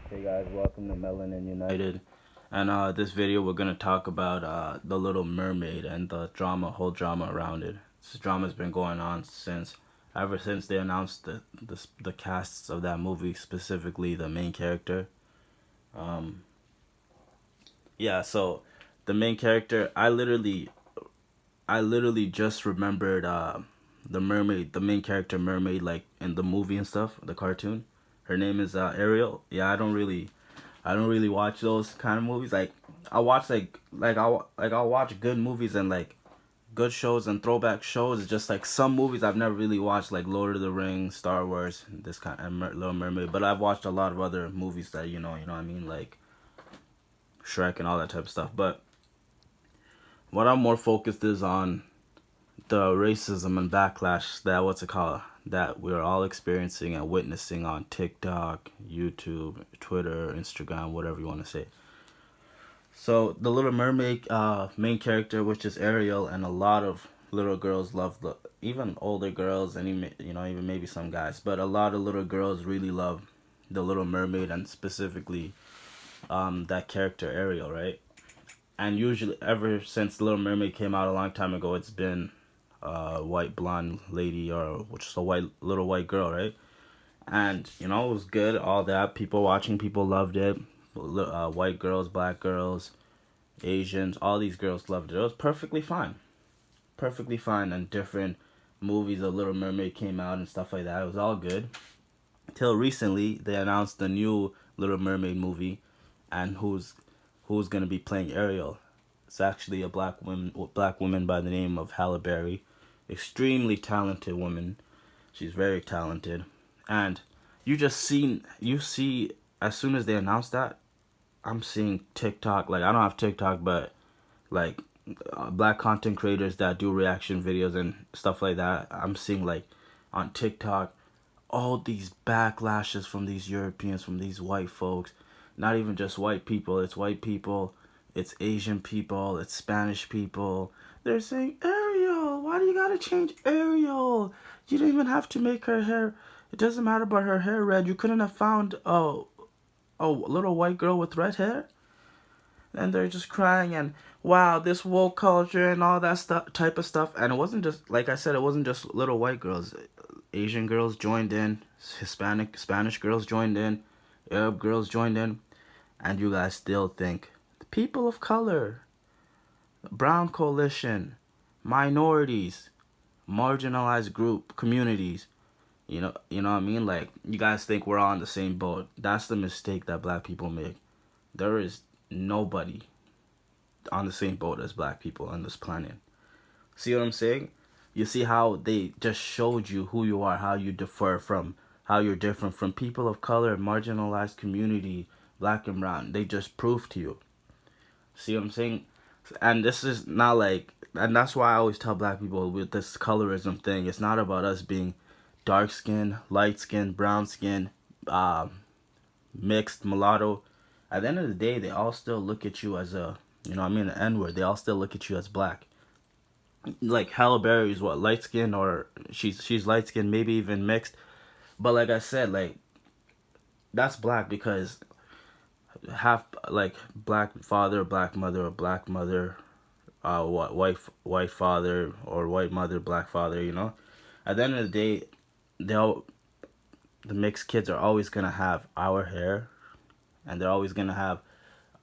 Hey guys, welcome to Melanin United. And this video we're gonna talk about the Little Mermaid and the whole drama around it. This drama's been going on ever since they announced the casts of that movie, specifically the main character. Um, yeah, so the main character, I literally just remembered the mermaid, the main character mermaid, like in the movie and stuff, the cartoon. Her name is Ariel. Yeah, I don't really watch those kind of movies. Like I watch I'll watch good movies and like good shows and throwback shows. It's just like some movies I've never really watched, like Lord of the Rings, Star Wars, this kind and Little Mermaid. But I've watched a lot of other movies that you know what I mean, like Shrek and all that type of stuff. But what I'm more focused is on the racism and backlash that that we're all experiencing and witnessing on TikTok, YouTube, Twitter, Instagram, whatever you want to say. So the Little Mermaid main character, which is Ariel, and a lot of little girls love even older girls and even maybe some guys, but a lot of little girls really love the Little Mermaid and specifically that character Ariel, right? And usually, ever since the Little Mermaid came out a long time ago, it's been a white blonde lady or which is a white little white girl, right? And it was good. All that people watching, people loved it. White girls, black girls, Asians, all these girls loved it. It was perfectly fine, perfectly fine. And different movies of Little Mermaid came out and stuff like that. It was all good. Till recently, they announced the new Little Mermaid movie, and who's gonna be playing Ariel. It's actually a black woman by the name of Halle Berry, extremely talented woman. She's very talented, and you see as soon as they announced that, I'm seeing TikTok. Like I don't have TikTok, but like black content creators that do reaction videos and stuff like that. I'm seeing like on TikTok all these backlashes from these Europeans, from these white folks. Not even just white people, it's white people, it's Asian people, it's Spanish people. They're saying, Ariel, why do you gotta change Ariel? You didn't even have to make her hair. It doesn't matter about her hair red. You couldn't have found a little white girl with red hair? And they're just crying and wow, this woke culture and all that stuff type of stuff. And it wasn't just like I said, it wasn't just little white girls. Asian girls joined in, Spanish girls joined in, Arab girls joined in, and you guys still think the people of color, brown coalition, minorities, marginalized group communities. You know what I mean? Like you guys think we're all on the same boat. That's the mistake that black people make. There is nobody on the same boat as black people on this planet. See what I'm saying? You see how they just showed you who you are, how you're different from people of color, marginalized community, black and brown. They just proved to you. See what I'm saying? And this is not like, and that's why I always tell black people with this colorism thing, it's not about us being dark skin, light skin, brown skin, uh, mixed, mulatto. At the end of the day, they all still look at you as an N word. They all still look at you as black. Like Halle Berry is what, light skin, or she's light skin, maybe even mixed. But like I said, like that's black because half like black father, black mother, or black mother, what white father or white mother, black father. At the end of the day, they all the mixed kids are always gonna have our hair, and they're always gonna have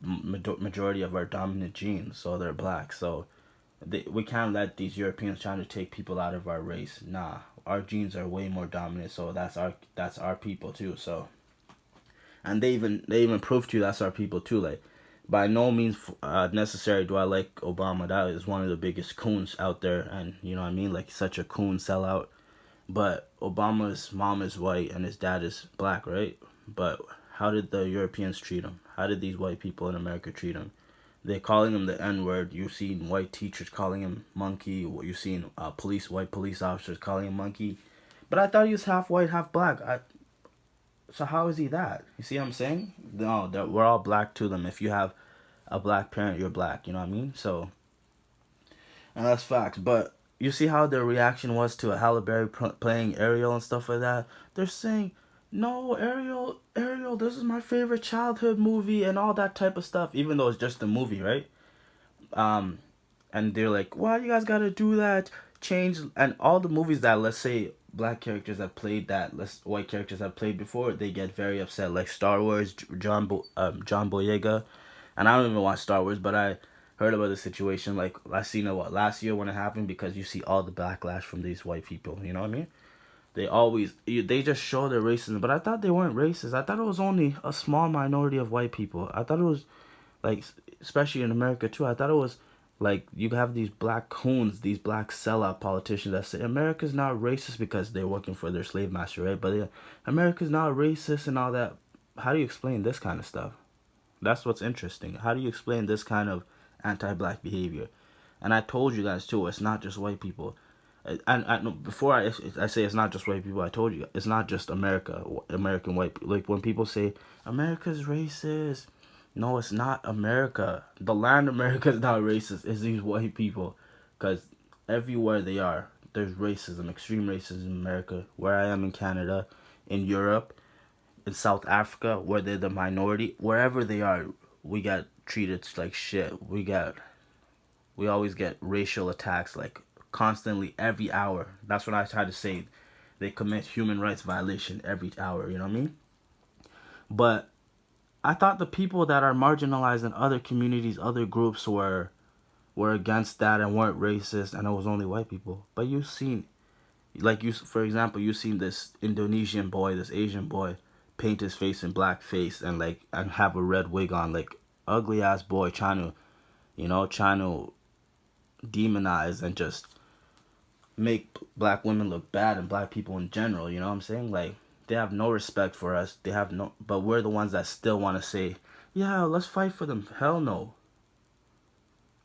majority of our dominant genes, so they're black. So we can't let these Europeans trying to take people out of our race. Nah, our genes are way more dominant, so that's our people too. So, and they even proved to you that's our people too. Like, by no means necessary do I like Obama. That is one of the biggest coons out there, and you know what I mean, like such a coon sellout. But Obama's mom is white and his dad is black, right? But how did the Europeans treat him? How did these white people in America treat him? They're calling him the N word. You've seen white teachers calling him monkey. You've seen white police officers calling him monkey. But I thought he was half white, half black. So how is he that? You see what I'm saying? No, we're all black to them. If you have a black parent, you're black. You know what I mean? So, and that's facts. But you see how their reaction was to a Halle Berry playing Ariel and stuff like that. They're saying, "No, Ariel yo, this is my favorite childhood movie and all that type of stuff, even though it's just a movie, right? Um, and they're like, why do you guys gotta do that? Change. And all the movies that, let's say, black characters have played that white characters have played before, they get very upset. Like Star Wars, John Boyega, and I don't even watch Star Wars, but I heard about the situation. Like I seen it last year when it happened, because you see all the backlash from these white people. You know what I mean? They just show their racism, but I thought they weren't racist. I thought it was only a small minority of white people. I thought it was like, especially in America too. I thought it was like you have these black coons, these black sellout politicians that say America's not racist because they're working for their slave master, right? But America's not racist and all that. How do you explain this kind of stuff? That's what's interesting. How do you explain this kind of anti-black behavior? And I told you guys too, it's not just white people. And no, before I say it's not just white people, I told you it's not just American white people. Like when people say America's racist, no, it's not America. The land America is not racist. It's these white people, because everywhere they are, there's racism, extreme racism in America. Where I am in Canada, in Europe, in South Africa, where they're the minority, wherever they are, we got treated like shit. We always get racial attacks like constantly every hour. That's what I try to say. They commit human rights violation every hour, you know what I mean? But I thought the people that are marginalized in other communities, other groups were against that and weren't racist, and it was only white people. But you've seen, like you, for example, you've seen this Indonesian boy, this Asian boy, paint his face in blackface and have a red wig on, like ugly ass boy trying to demonize and just make black women look bad and black people in general. You know what I'm saying? Like they have no respect for us. But we're the ones that still want to say, yeah, let's fight for them. Hell no.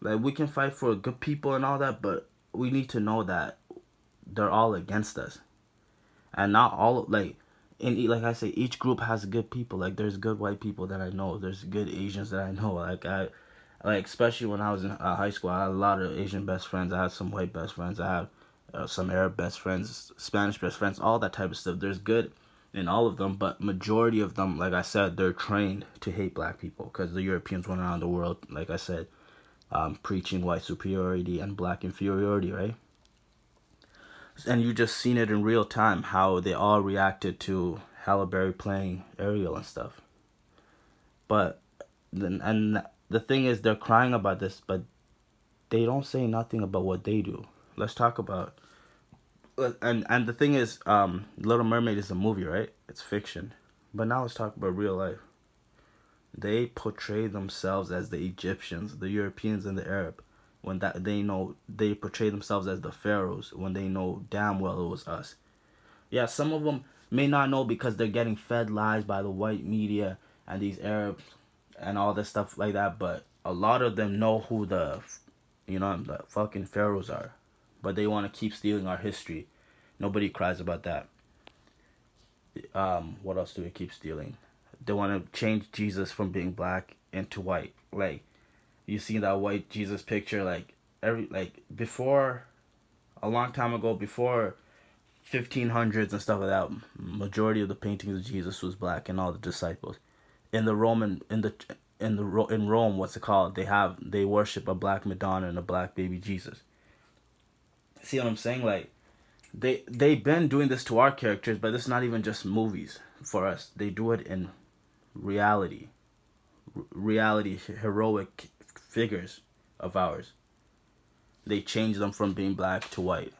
Like we can fight for good people and all that, but we need to know that they're all against us, and not all like I say, each group has good people. Like there's good white people that I know. There's good Asians that I know. Like especially when I was in high school, I had a lot of Asian best friends. I had some white best friends. I had some Arab best friends, Spanish best friends, all that type of stuff. There's good in all of them, but majority of them, like I said, they're trained to hate black people because the Europeans went around the world, like I said, preaching white superiority and black inferiority, right? And you just seen it in real time how they all reacted to Halle Berry playing Ariel and stuff. But and the thing is, they're crying about this, but they don't say nothing about what they do. Let's talk about and the thing is, Little Mermaid is a movie, right? It's fiction. But now let's talk about real life. They portray themselves as the Egyptians, the Europeans, and the Arab. When that they portray themselves as the pharaohs when they know damn well it was us. Yeah, some of them may not know because they're getting fed lies by the white media and these Arabs and all this stuff like that. But a lot of them know who the fucking pharaohs are. But they want to keep stealing our history. Nobody cries about that. What else do we keep stealing? They want to change Jesus from being black into white. Like you see that white Jesus picture, before a long time ago, before 1500s and stuff like that. Majority of the paintings of Jesus was black, and all the disciples. In the Roman in Rome, what's it called? They worship a black Madonna and a black baby Jesus. See what I'm saying? Like they've been doing this to our characters, but it's not even just movies for us. They do it in reality. Reality heroic figures of ours. They change them from being black to white.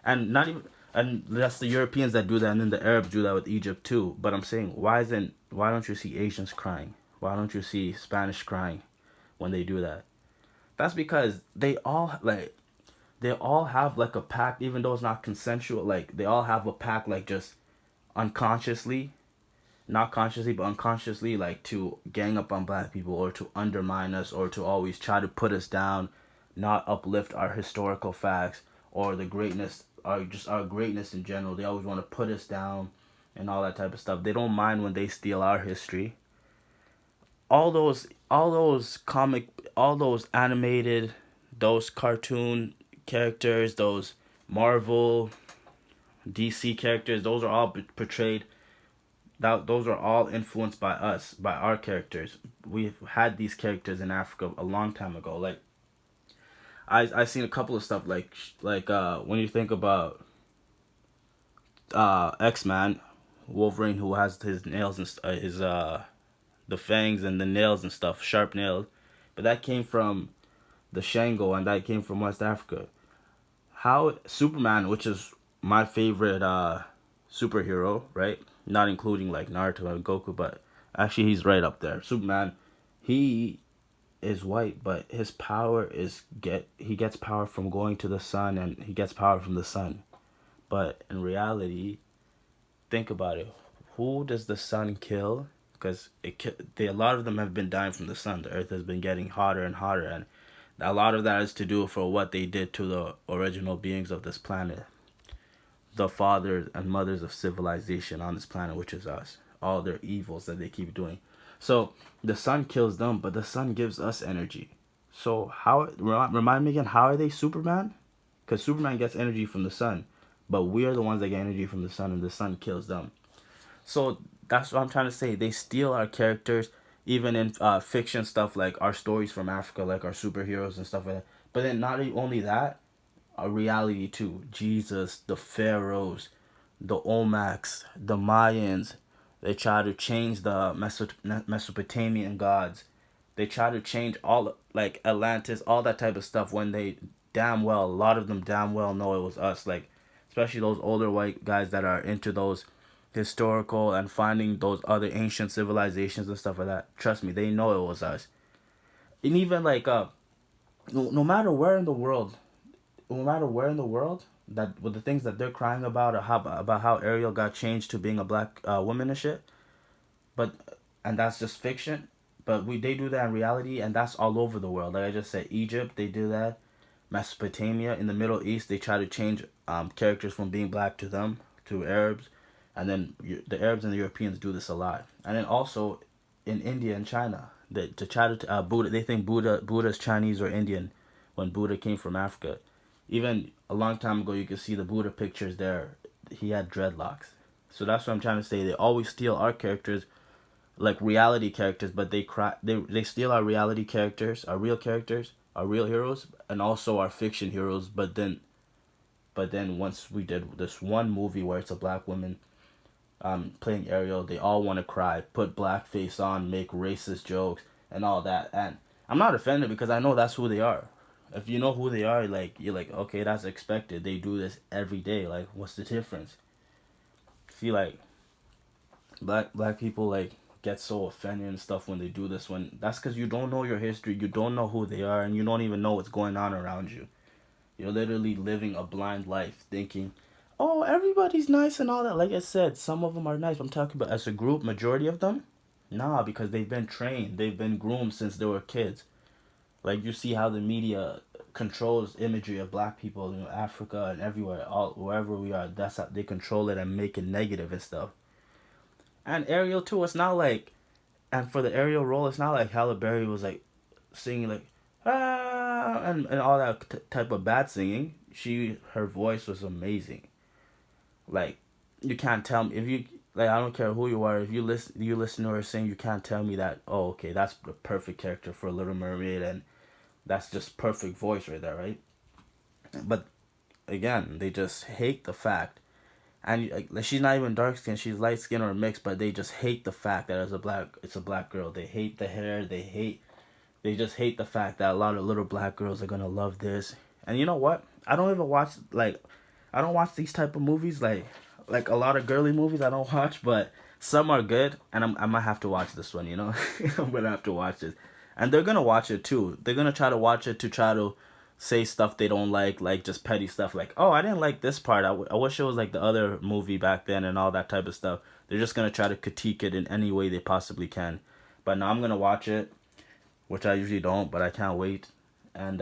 And not even, and that's the Europeans that do that, and then the Arabs do that with Egypt too. But I'm saying, why don't you see Asians crying? Why don't you see Spanish crying when they do that? That's because they all have like a pact, even though it's not consensual. Like they all have a pact, like just unconsciously, not consciously but unconsciously, like to gang up on black people or to undermine us or to always try to put us down, not uplift our historical facts or the greatness, or just our greatness in general. They always want to put us down and all that type of stuff. They don't mind when they steal our history. All those animated, those cartoon characters, those Marvel, DC characters, those are all portrayed That those are all influenced by us, by our characters. We've had these characters in Africa a long time ago. Like I seen a couple of stuff when you think about X-Man, Wolverine, who has his nails and his the fangs and the nails and stuff, sharp nails, but that came from the Shango, and that came from West Africa. How Superman, which is my favorite superhero, right? Not including like Naruto and Goku, but actually he's right up there. Superman, he is white, but his power is he gets power from going to the sun, and he gets power from the sun. But in reality, think about it. Who does the sun kill? Because a lot of them have been dying from the sun. The earth has been getting hotter and hotter, and a lot of that is to do for what they did to the original beings of this planet, the fathers and mothers of civilization on this planet, which is us. All their evils that they keep doing. So the sun kills them, but the sun gives us energy. So how remind me again? How are they Superman? Because Superman gets energy from the sun, but we are the ones that get energy from the sun, and the sun kills them. So that's what I'm trying to say. They steal our characters, even in fiction stuff like our stories from Africa, like our superheroes and stuff like that. But then not only that, our reality too. Jesus, the pharaohs, the Olmecs, the Mayans. They try to change the Mesopotamian gods. They try to change all like Atlantis, all that type of stuff. When they damn well, a lot of them damn well know it was us. Like especially those older white guys that are into those historical and finding those other ancient civilizations and stuff like that. Trust me, they know it was us. And even like no matter where in the world, no matter where in the world, that with the things that they're crying about, or about how Ariel got changed to being a black woman and shit, but and that's just fiction. But they do that in reality, and that's all over the world. Like I just said, Egypt they do that. Mesopotamia in the Middle East they try to change characters from being black to them to Arabs, and then the Arabs and the Europeans do this a lot. And then also in India and China, they to try to Buddha, they think Buddha's Chinese or Indian, when Buddha came from Africa. Even a long time ago, you could see the Buddha pictures there. He had dreadlocks. So that's what I'm trying to say. They always steal our characters, like reality characters, but they steal our reality characters, our real heroes, and also our fiction heroes. But then once we did this one movie where it's a black woman playing Ariel, they all want to cry, put blackface on, make racist jokes, and all that. And I'm not offended because I know that's who they are. If you know who they are, like you're like, okay, that's expected. They do this every day. Like, what's the difference? See, like black people like get so offended and stuff when they do this. When that's because you don't know your history, you don't know who they are, and you don't even know what's going on around you. You're literally living a blind life, thinking, "Oh, everybody's nice and all that." Like I said, some of them are nice. I'm talking about as a group, majority of them, nah, because they've been trained, they've been groomed since they were kids. Like you see how the media controls imagery of black people in Africa and everywhere, all wherever we are. That's how they control it and make it negative and stuff. And Ariel too. It's not like, and for the Ariel role, it's not like Halle Berry was like singing like and all that type of bad singing. Her voice was amazing. Like you can't tell me if you like. I don't care who you are. If you listen to her sing, you can't tell me that. Oh, okay, that's the perfect character for Little Mermaid, and that's just perfect voice right there, right? But again, they just hate the fact, and like she's not even dark skinned, she's light skinned or mixed, but they just hate the fact that it's a black girl. They hate the hair. They just hate the fact that a lot of little black girls are gonna love this. And you know what? I don't watch these type of movies like a lot of girly movies. I don't watch, but some are good, and I might have to watch this one. You know, I'm gonna have to watch this, and they're gonna watch it too. They're gonna try to watch it to try to say stuff they don't like just petty stuff like, oh, I didn't like this part. I wish it was like the other movie back then and all that type of stuff. They're just gonna try to critique it in any way they possibly can. But now I'm gonna watch it, which I usually don't, but I can't wait. And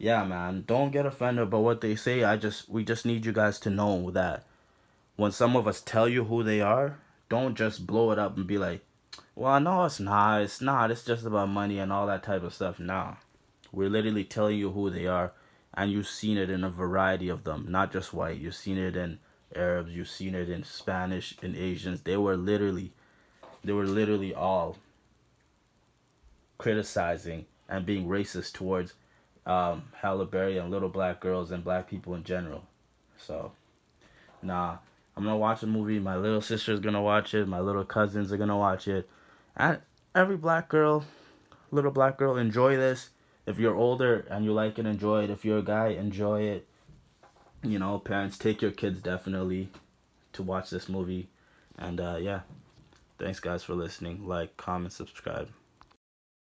yeah, man, don't get offended by what they say. We just need you guys to know that when some of us tell you who they are, don't just blow it up and be like, well, no, it's not. It's not. It's just about money and all that type of stuff. Nah. We're literally telling you who they are, and you've seen it in a variety of them, not just white. You've seen it in Arabs. You've seen it in Spanish, in Asians. They were literally all criticizing and being racist towards Halle Berry and little black girls and black people in general. So nah, I'm gonna watch the movie. My little sister's gonna watch it. My little cousins are gonna watch it. And every black girl, little black girl, enjoy this. If you're older and you like it, enjoy it. If you're a guy, enjoy it. Parents, take your kids definitely to watch this movie. And yeah, thanks guys for listening. Like, comment, subscribe.